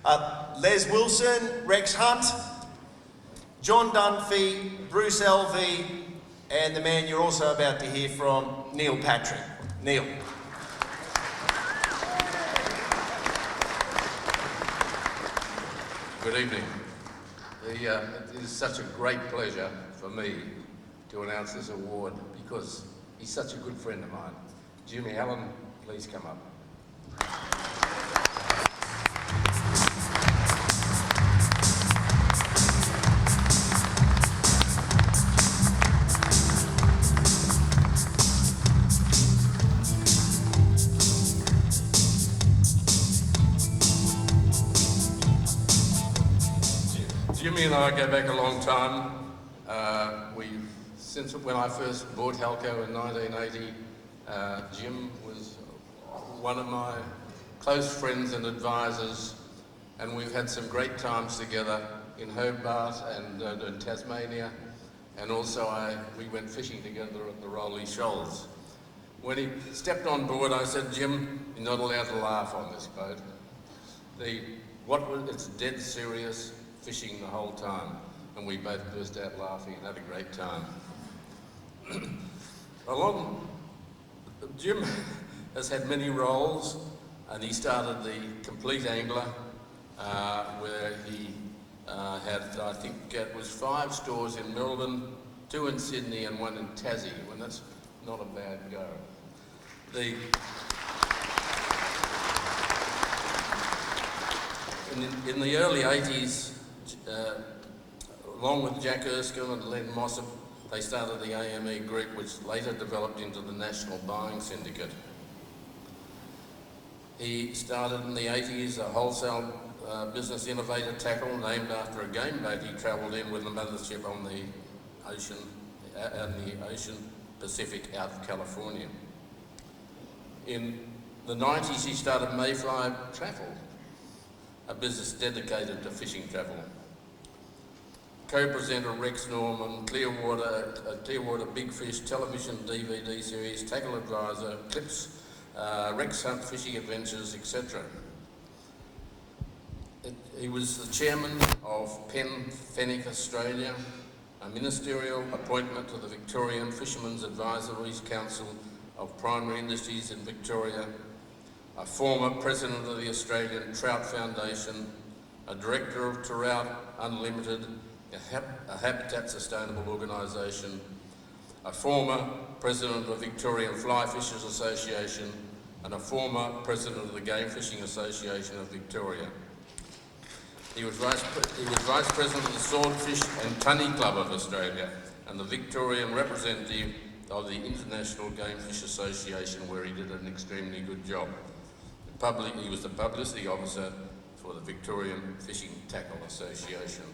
Les Wilson, Rex Hunt, John Dunphy, Bruce Elvey, and the man you're also about to hear from, Neil Patrick. Neil. Good evening. It is such a great pleasure for me to announce this award because he's such a good friend of mine. Jim Allen, please come up. Jimmy and I go back a long time. Since when I first bought Halco in 1980, Jim was one of my close friends and advisors, and we've had some great times together in Hobart and in Tasmania, and also we went fishing together at the Rolly Shoals. When he stepped on board, I said, Jim, you're not allowed to laugh on this boat. It's dead serious fishing the whole time, and we both burst out laughing and had a great time. Jim has had many roles, and he started the Complete Angler, where he had, I think it was 5 stores in Melbourne, 2 in Sydney and 1 in Tassie, and that's not a bad go. In the early 80s, along with Jack Erskine and Len Mossop, they started the AME group, which later developed into the National Buying Syndicate. He started in the 80s a wholesale business, Innovator Tackle, named after a game boat he travelled in with a mothership on the ocean Pacific out of California. In the 90s, he started Mayfly Travel, a business dedicated to fishing travel. Co-presenter Rex Norman, Clearwater Big Fish television DVD series, Tackle Advisor, Clips, Rex Hunt Fishing Adventures, etc. He was the chairman of Penn Fenwick Australia, a ministerial appointment to the Victorian Fishermen's Advisory Council of Primary Industries in Victoria, a former president of the Australian Trout Foundation, a director of Trout Unlimited, a Habitat Sustainable organisation, a former president of the Victorian Fly Fishers Association, and a former president of the Game Fishing Association of Victoria. He was vice president of the Swordfish and Tunny Club of Australia and the Victorian representative of the International Game Fish Association, where he did an extremely good job. He was the publicity officer for the Victorian Fishing Tackle Association.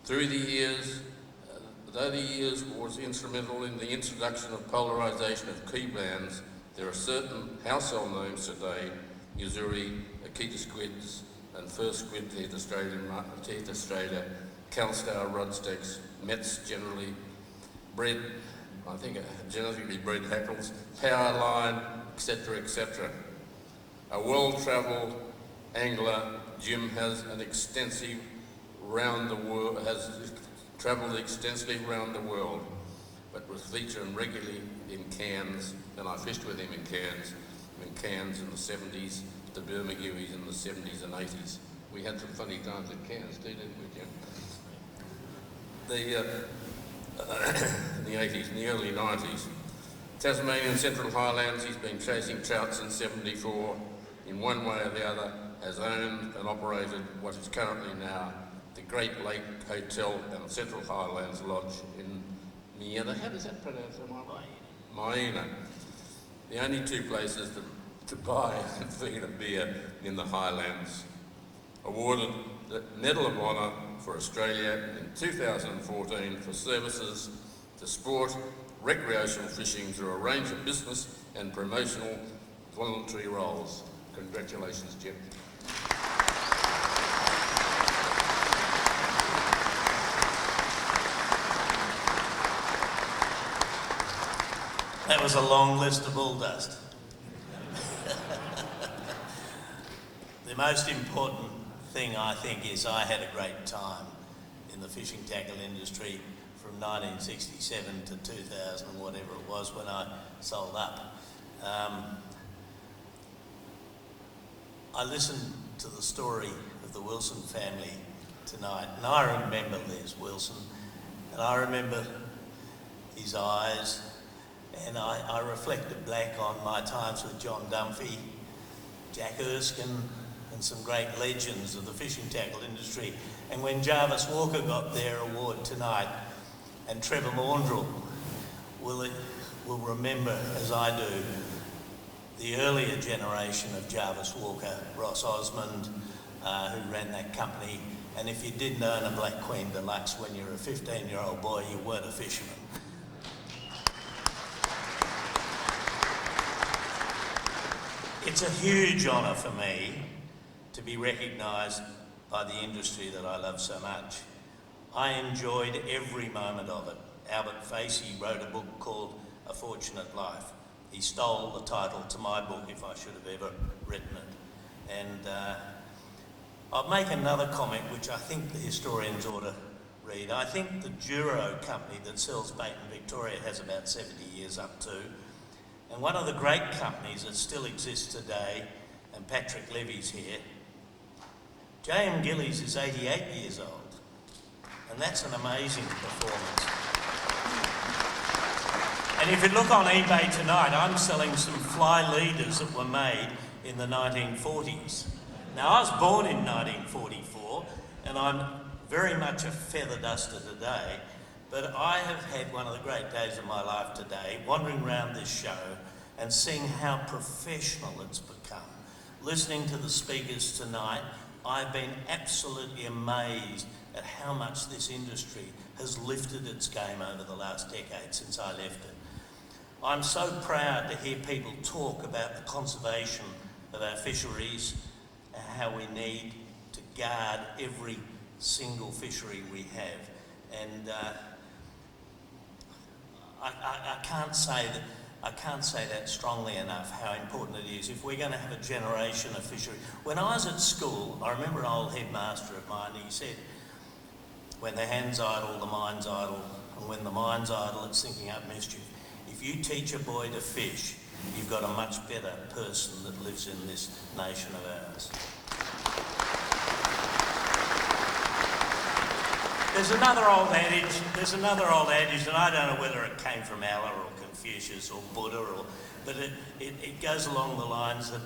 Through the years, though the years was instrumental in the introduction of polarisation of key bands, there are certain household names today: Missouri, Akita Squids, and First Squid Teeth Australia, Calstar Rod Sticks, Mets generally, genetically bred hackles, Powerline, etc., etc. A well-travelled angler, Jim has travelled extensively around the world, but was featured regularly in Cairns, and I fished with him in Cairns in the 70s, the Bermuguis in the 70s and 80s. We had some funny times at Cairns too, didn't we, Jim? In the 80s, in the early 90s. Tasmanian Central Highlands, he's been chasing trout since 74. In one way or the other, has owned and operated what is currently now the Great Lake Hotel and Central Highlands Lodge in Miena. How does that pronounce it? Miena. The only 2 places to buy and feed a beer in the Highlands. Awarded the Medal of Honour for Australia in 2014 for services to sport, recreational fishing through a range of business and promotional voluntary roles. Congratulations, Jim. That was a long list of bull dust. The most important thing, I think, is I had a great time in the fishing tackle industry from 1967 to 2000, whatever it was, when I sold up. I listened to the story of the Wilson family tonight, and I remember Les Wilson, and I remember his eyes, and I reflected back on my times with John Dunphy, Jack Erskine, and some great legends of the fishing tackle industry. And when Jarvis Walker got their award tonight, and Trevor Maundrell will remember, as I do, the earlier generation of Jarvis Walker, Ross Osmond, who ran that company. And if you didn't own a Black Queen Deluxe when you were a 15-year-old boy, you weren't a fisherman. It's a huge honour for me to be recognised by the industry that I love so much. I enjoyed every moment of it. Albert Facey wrote a book called A Fortunate Life. He stole the title to my book, if I should have ever written it. And I'll make another comment, which I think the historians ought to read. I think the Duro company that sells bait in Victoria has about 70 years up to. And one of the great companies that still exists today, and Patrick Levy's here, J.M. Gillies is 88 years old. And that's an amazing performance. And if you look on eBay tonight, I'm selling some fly leaders that were made in the 1940s. Now, I was born in 1944, and I'm very much a feather duster today, but I have had one of the great days of my life today, wandering around this show and seeing how professional it's become. Listening to the speakers tonight, I've been absolutely amazed at how much this industry has lifted its game over the last decade since I left it. I'm so proud to hear people talk about the conservation of our fisheries and how we need to guard every single fishery we have. And I can't say that strongly enough, how important it is if we're going to have a generation of fishery. When I was at school, I remember an old headmaster of mine, he said, when the hand's idle, the mind's idle, and when the mind's idle, it's thinking up mischief. If you teach a boy to fish, you've got a much better person that lives in this nation of ours. There's another old adage, and I don't know whether it came from Allah or Confucius or Buddha, but it goes along the lines that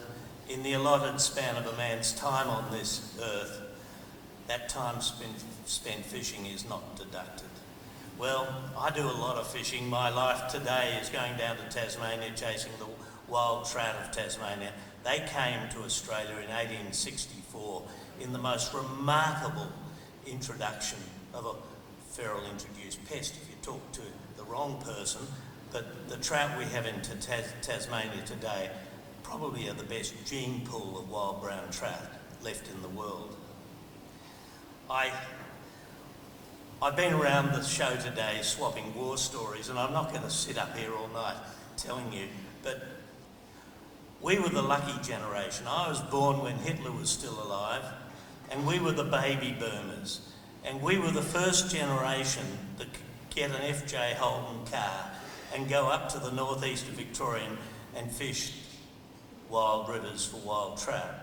in the allotted span of a man's time on this earth, that time spent fishing is not deducted. Well, I do a lot of fishing. My life today is going down to Tasmania, chasing the wild trout of Tasmania. They came to Australia in 1864 in the most remarkable introduction of a feral introduced pest, if you talk to the wrong person. But the trout we have in Tasmania today probably are the best gene pool of wild brown trout left in the world. I've been around the show today swapping war stories, and I'm not going to sit up here all night telling you, but we were the lucky generation. I was born when Hitler was still alive, and we were the baby boomers. And we were the first generation that could get an FJ Holden car and go up to the northeast of Victoria and fish wild rivers for wild trout.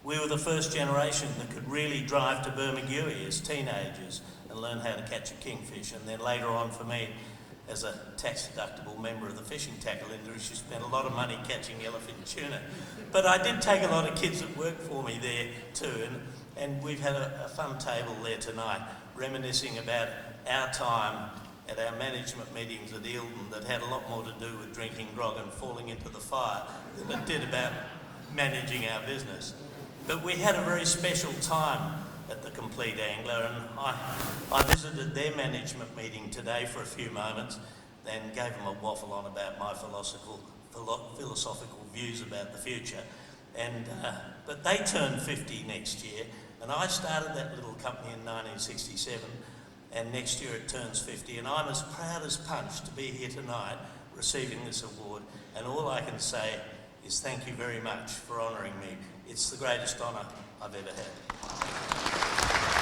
We were the first generation that could really drive to Bermagui as teenagers and learn how to catch a kingfish. And then later on for me, as a tax-deductible member of the fishing tackle industry, spent a lot of money catching yellowfin tuna. But I did take a lot of kids that worked for me there too, and we've had a fun table there tonight, reminiscing about our time at our management meetings at Eildon that had a lot more to do with drinking grog and falling into the fire than it did about managing our business. But we had a very special time at the Complete Angler, and I visited their management meeting today for a few moments, then gave them a waffle on about my philosophical views about the future. But they turned 50 next year, and I started that little company in 1967, and next year it turns 50, and I'm as proud as punch to be here tonight receiving this award, and all I can say is thank you very much for honouring me. It's the greatest honour I've ever had.